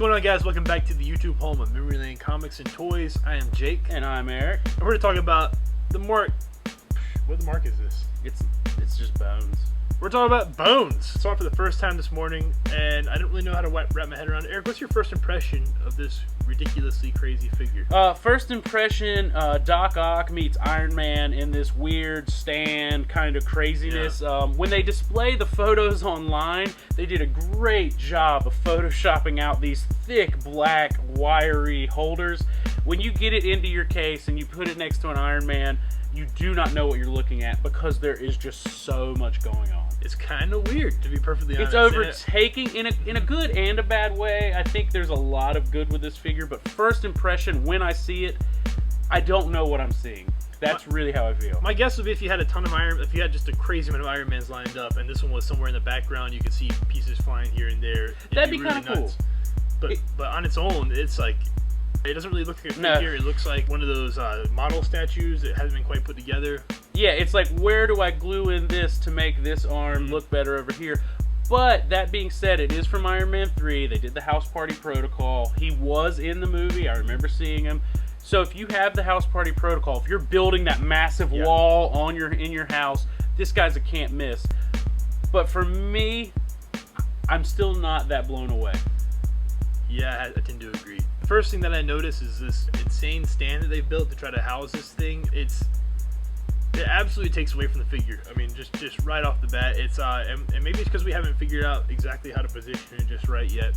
going on, guys? Welcome back to the YouTube home of Memory Lane Comics and Toys. I am Jake. And I'm Eric. And we're going to talk about the mark. What mark is this? It's just bones. We're talking about bones. Saw it for the first time this morning, and I don't really know how to wrap my head around it. Eric, what's your first impression of this ridiculously crazy figure? First impression, Doc Ock meets Iron Man in this weird stand kind of craziness. Yeah. When they display the photos online, they did a great job of photoshopping out these thick, black, wiry holders. When you get it into your case and you put it next to an Iron Man, you do not know what you're looking at because there is just so much going on. It's kind of weird, to be perfectly honest. It's overtaking in a good and a bad way. I think there's a lot of good with this figure, but first impression, when I see it, I don't know what I'm seeing. That's really how I feel. My guess would be if you had a ton of if you had just a crazy amount of Iron Mans lined up, and this one was somewhere in the background, you could see pieces flying here and there. That'd be kind of cool. But on its own, it's like, it doesn't really look like a figure. It looks like one of those model statues that hasn't been quite put together. Yeah, it's like, where do I glue in this to make this arm look better over here? But that being said, it is from Iron Man 3. They did the House Party Protocol. He was in the movie. I remember seeing him. So if you have the House Party Protocol, if you're building that massive wall in your house, this guy's a can't miss. But for me, I'm still not that blown away. Yeah, I tend to agree. The first thing that I notice is this insane stand that they've built to try to house this thing. It absolutely takes away from the figure. I mean, just right off the bat, it's and maybe it's because we haven't figured out exactly how to position it just right yet.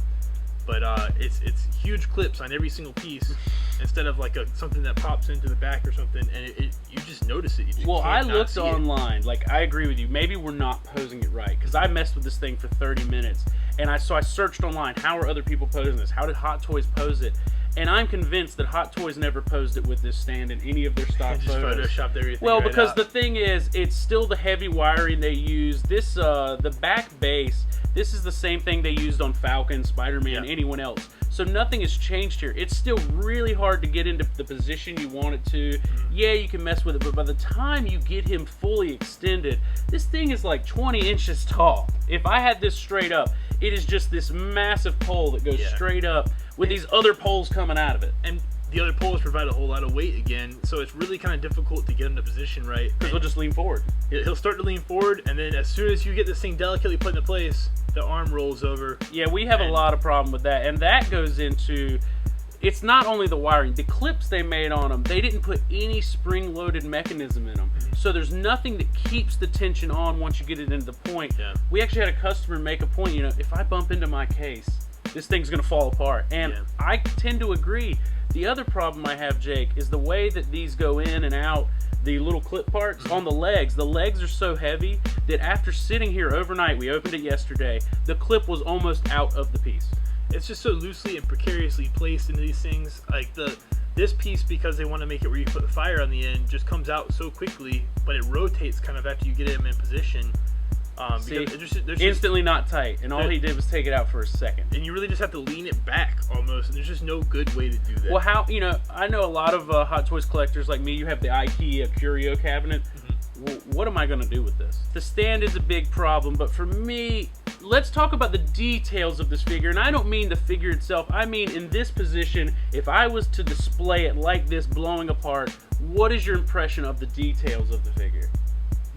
But it's huge clips on every single piece instead of like something that pops into the back or something, and you just notice it. I looked online. Like, I agree with you. Maybe we're not posing it right, because I messed with this thing for 30 minutes, and I searched online. How are other people posing this? How did Hot Toys pose it? And I'm convinced that Hot Toys never posed it with this stand in any of their stock photos. Photoshopped everything. Well, right because out. The thing is, it's still the heavy wiring they use. This the back base. This is the same thing they used on Falcon, Spider-Man, anyone else. So nothing has changed here. It's still really hard to get into the position you want it to. Yeah, you can mess with it, but by the time you get him fully extended, this thing is like 20 inches tall. If I had this straight up, it is just this massive pole that goes straight up with these other poles coming out of it. And the other poles provide a whole lot of weight again, so it's really kind of difficult to get him to position right. Because he'll just lean forward. He'll start to lean forward, and then as soon as you get this thing delicately put into place, the arm rolls over. Yeah, we have a lot of problem with that, and that goes into, it's not only the wiring, the clips they made on them, they didn't put any spring-loaded mechanism in them. So there's nothing that keeps the tension on once you get it into the point. Yeah. We actually had a customer make a point, if I bump into my case, this thing's gonna fall apart. And I tend to agree. The other problem I have, Jake, is the way that these go in and out, the little clip parts on the legs. The legs are so heavy that after sitting here overnight, we opened it yesterday, the clip was almost out of the piece. It's just so loosely and precariously placed into these things. Like this piece, because they want to make it where you put the fire on the end, just comes out so quickly, but it rotates kind of after you get him in position. See, instantly not tight, and all he did was take it out for a second. And you really just have to lean it back almost, and there's just no good way to do that. Well, I know a lot of Hot Toys collectors like me. You have the IKEA curio cabinet. Well, what am I going to do with this? The stand is a big problem, but for me, let's talk about the details of this figure. And I don't mean the figure itself. I mean, in this position, if I was to display it like this, blowing apart, what is your impression of the details of the figure?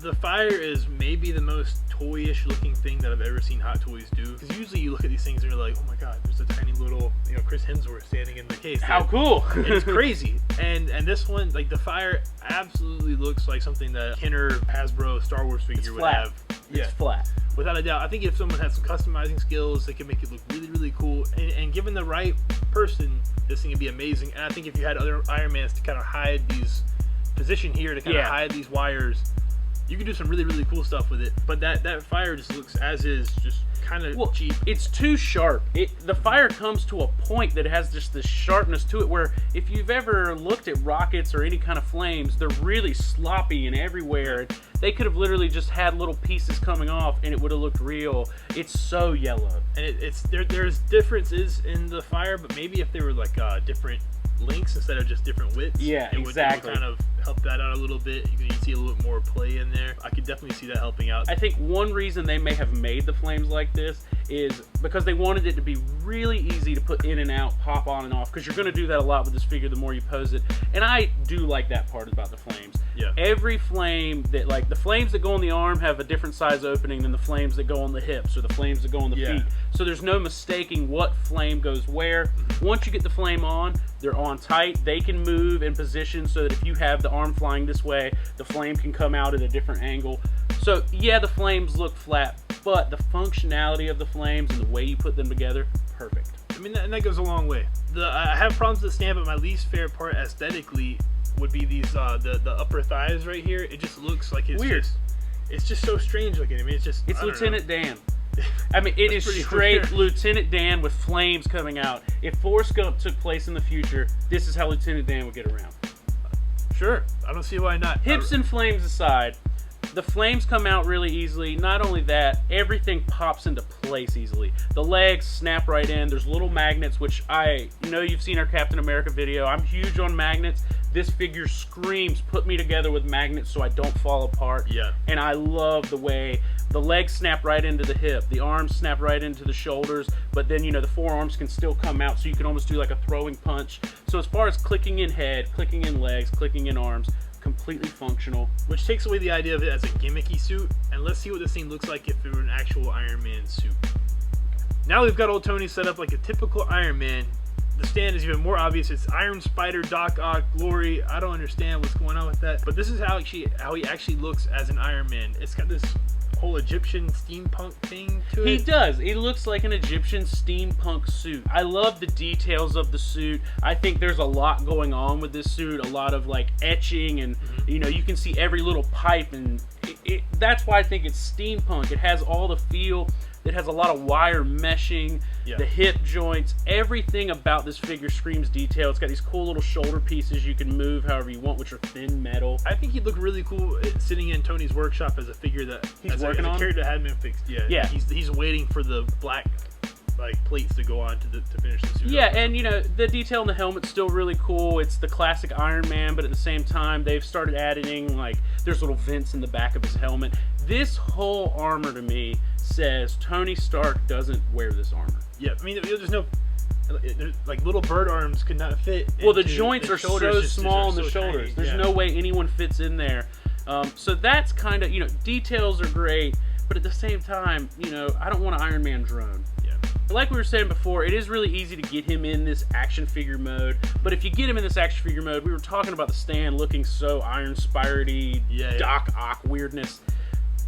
The fire is maybe the most toyish looking thing that I've ever seen Hot Toys do. Because usually you look at these things and you're like, oh my god, there's a tiny little, Chris Hemsworth standing in the case. How cool! It's crazy. And this one, like, the fire absolutely looks like something that Kenner, Hasbro, Star Wars figure would have. It's flat. Without a doubt. I think if someone had some customizing skills, they could make it look really, really cool. And given the right person, this thing would be amazing. And I think if you had other Iron Mans to kind of hide these, position here to kind of hide these wires, you can do some really, really cool stuff with it. But that fire just looks as is, just kind of cheap. It's too sharp. The fire comes to a point that has just this sharpness to it where if you've ever looked at rockets or any kind of flames, they're really sloppy and everywhere. They could have literally just had little pieces coming off and it would have looked real. It's so yellow. And there's differences in the fire, but maybe if they were like different lengths instead of just different widths. Yeah, it exactly. would kind of help that out a little bit. You can see a little bit more play in there. I could definitely see that helping out. I think one reason they may have made the flames like this is because they wanted it to be really easy to put in and out, pop on and off, because you're going to do that a lot with this figure the more you pose it. And I do like that part about the flames. Yeah. Every flame that, like, the flames that go on the arm have a different size opening than the flames that go on the hips or the flames that go on the feet. So there's no mistaking what flame goes where. Once you get the flame on, they're on tight. They can move in position so that if you have the arm flying this way, the flame can come out at a different angle. So yeah, the flames look flat, but the functionality of the flames and the way you put them together, perfect. I mean, and that goes a long way. I have problems with the stand, but my least favorite part aesthetically would be these the upper thighs right here. It just looks like it's weird. It's just so strange looking. I mean, it's Lieutenant Dan. I mean, it is straight weird. Lieutenant Dan with flames coming out. If Forrest Gump took place in the future, this is how Lieutenant Dan would get around. Sure, I don't see why not. Hips and flames aside, the flames come out really easily. Not only that, everything pops into place easily. The legs snap right in. There's little magnets, which I know you've seen our Captain America video. I'm huge on magnets. This figure screams, put me together with magnets so I don't fall apart. Yeah. And I love the way the legs snap right into the hip. The arms snap right into the shoulders. But then, you know, the forearms can still come out, so you can almost do like a throwing punch. So as far as clicking in head, clicking in legs, clicking in arms, completely functional. Which takes away the idea of it as a gimmicky suit. And let's see what this thing looks like if it were an actual Iron Man suit. Now we've got old Tony set up like a typical Iron Man. The stand is even more obvious. It's Iron Spider, Doc Ock, Glory. I don't understand what's going on with that. But this is how he actually looks as an Iron Man. It's got this whole Egyptian steampunk thing to it. He does. He looks like an Egyptian steampunk suit. I love the details of the suit. I think there's a lot going on with this suit. A lot of like etching and you know, you can see every little pipe, and that's why I think it's steampunk. It has all the feel. It has a lot of wire meshing, the hip joints, everything about this figure screams detail. It's got these cool little shoulder pieces you can move however you want, which are thin metal. I think he'd look really cool sitting in Tony's workshop as a figure that he's working on. A character that hadn't been fixed. Yeah. He's waiting for the black like plates to go on to finish the suit. Yeah, and you know, the detail in the helmet's still really cool. It's the classic Iron Man, but at the same time, they've started adding, like, there's little vents in the back of his helmet. This whole armor to me says Tony Stark doesn't wear this armor. Yeah, I mean, there's no, like, little bird arms could not fit. Well, the joints are so small in the shoulders. There's no way anyone fits in there. So that's kind of, you know, details are great, but at the same time, you know, I don't want an Iron Man drone. Yeah. But like we were saying before, it is really easy to get him in this action figure mode. But if you get him in this action figure mode, we were talking about the stand looking so Iron Spider-y, Doc Ock weirdness.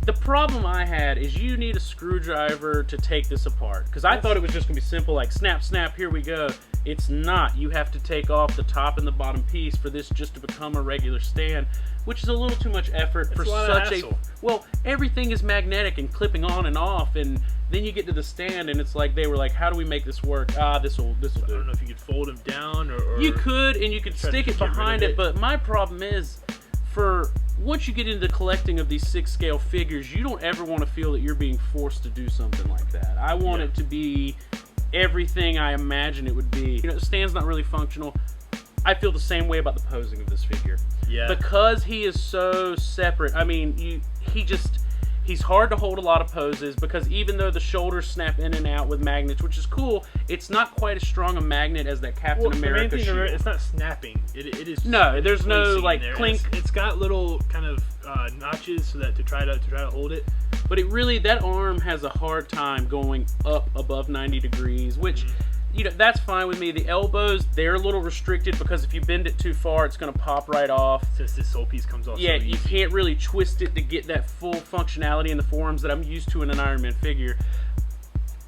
The problem I had is you need a screwdriver to take this apart. Because I thought it was just going to be simple, like snap, snap, here we go. It's not. You have to take off the top and the bottom piece for this just to become a regular stand, which is a little too much effort for such a... Well, everything is magnetic and clipping on and off, and then you get to the stand and it's like they were like, how do we make this work? This'll do. I don't know if you could fold them down or you could, and you could stick it behind it, but my problem is, for once you get into collecting of these 6-scale figures, you don't ever want to feel that you're being forced to do something like that. I want it to be everything I imagine it would be. You know, the stand's not really functional. I feel the same way about the posing of this figure. Yeah. Because he is so separate. I mean, he's hard to hold a lot of poses, because even though the shoulders snap in and out with magnets, which is cool, it's not quite as strong a magnet as that Captain America shield. It's not snapping. It is. No, there's no like clink. It's got little kind of notches so that to try to hold it. But it really, that arm has a hard time going up above 90 degrees, which, you know, that's fine with me. The elbows, they're a little restricted because if you bend it too far, it's going to pop right off. Since this sole piece comes off. Yeah, so you can't really twist it to get that full functionality in the forearms that I'm used to in an Iron Man figure.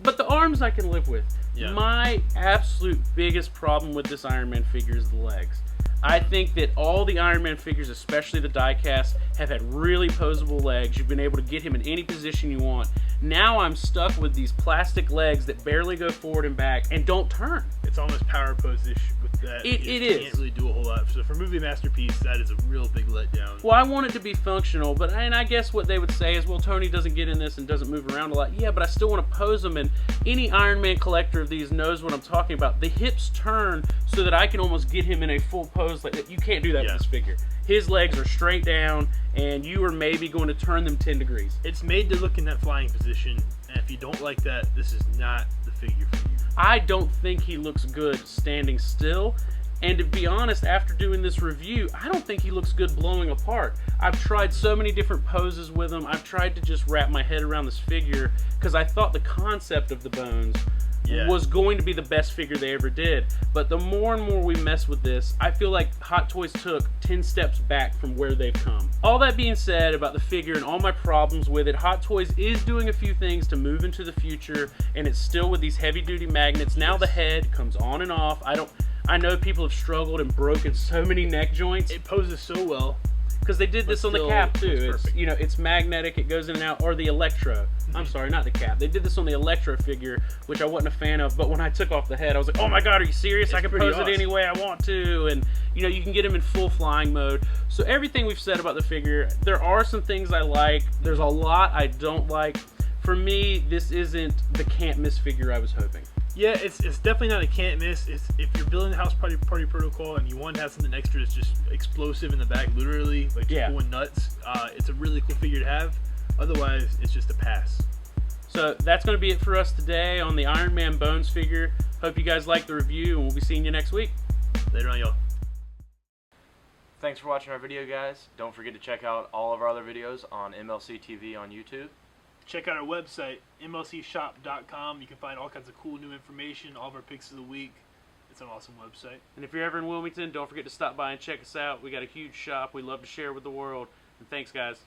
But the arms I can live with. Yeah. My absolute biggest problem with this Iron Man figure is the legs. I think that all the Iron Man figures, especially the die-cast, have had really posable legs. You've been able to get him in any position you want. Now I'm stuck with these plastic legs that barely go forward and back and don't turn. It's almost power pose-ish with that It is. Can't really do a whole lot. So for movie masterpiece, that is a real big letdown. Well, I want it to be functional, and I guess what they would say is, well, Tony doesn't get in this and doesn't move around a lot. Yeah, but I still want to pose them, and any Iron Man collector of these knows what I'm talking about. The hips turn so that I can almost get him in a full pose. Like you can't do that with this figure. His legs are straight down, and you are maybe going to turn them 10 degrees. It's made to look in that flying position, and if you don't like that, this is not the figure for you. I don't think he looks good standing still. And to be honest, after doing this review, I don't think he looks good blowing apart. I've tried so many different poses with him. I've tried to just wrap my head around this figure because I thought the concept of the bones was going to be the best figure they ever did. But the more and more we mess with this, I feel like Hot Toys took 10 steps back from where they've come. All that being said about the figure and all my problems with it, Hot Toys is doing a few things to move into the future, and it's still with these heavy-duty magnets. Now the head comes on and off. I know people have struggled and broken so many neck joints. It poses so well. Because they did this on the cap too. It's magnetic, it goes in and out, or the Electro. I'm sorry, not the cap. They did this on the Electro figure, which I wasn't a fan of, but when I took off the head, I was like, oh my god, are you serious? I can pose it any way I want to, and you can get him in full flying mode. So everything we've said about the figure, there are some things I like, there's a lot I don't like. For me, this isn't the can't miss figure I was hoping. Yeah, it's definitely not a can't miss. If you're building the House Party Protocol and you want to have something extra that's just explosive in the back, literally, like just going nuts, it's a really cool figure to have. Otherwise, it's just a pass. So that's going to be it for us today on the Iron Man Bones figure. Hope you guys liked the review, and we'll be seeing you next week. Later on, y'all. Thanks for watching our video, guys. Don't forget to check out all of our other videos on MLC TV on YouTube. Check out our website, mlcshop.com. You can find all kinds of cool new information, all of our picks of the week. It's an awesome website. And if you're ever in Wilmington, don't forget to stop by and check us out. We got a huge shop we love to share with the world. And thanks, guys.